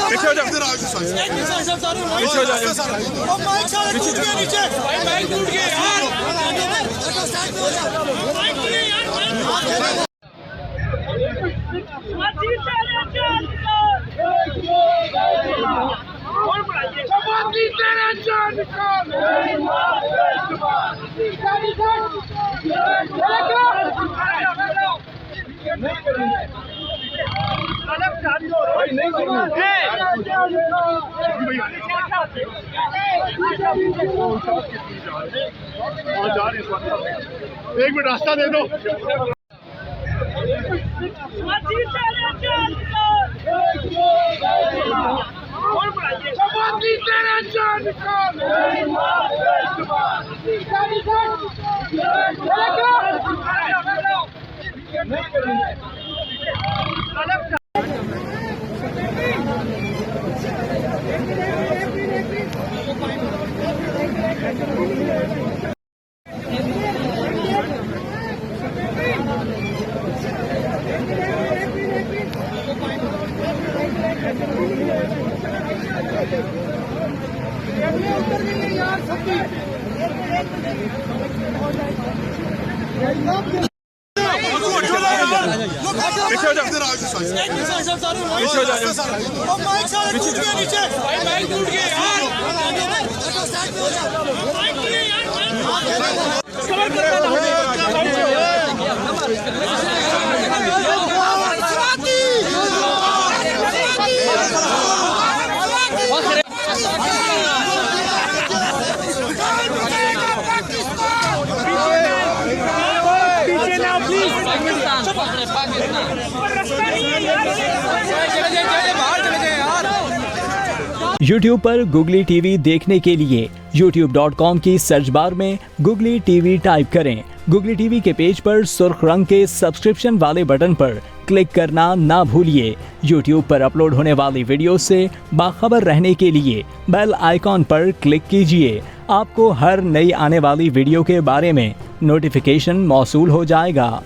पीछे हो जाओ, इधर आओ, पीछे हो जाओ, नीचे माइक टूट गया यार। एक मिनट रास्ता दे दो। पीछे हो जाओ, इधर आओ, पीछे हो जाओ, नीचे माइक टूट गया यार। YouTube पर गुगली टीवी देखने के लिए youtube.com की सर्च बार में गुगली टीवी टाइप करें। गुगली टीवी के पेज पर सुर्ख रंग के सब्सक्रिप्शन वाले बटन पर क्लिक करना ना भूलिए। YouTube पर अपलोड होने वाली वीडियो से बाखबर रहने के लिए बेल आइकॉन पर क्लिक कीजिए। आपको हर नई आने वाली वीडियो के बारे में नोटिफिकेशन मौसूल हो जाएगा।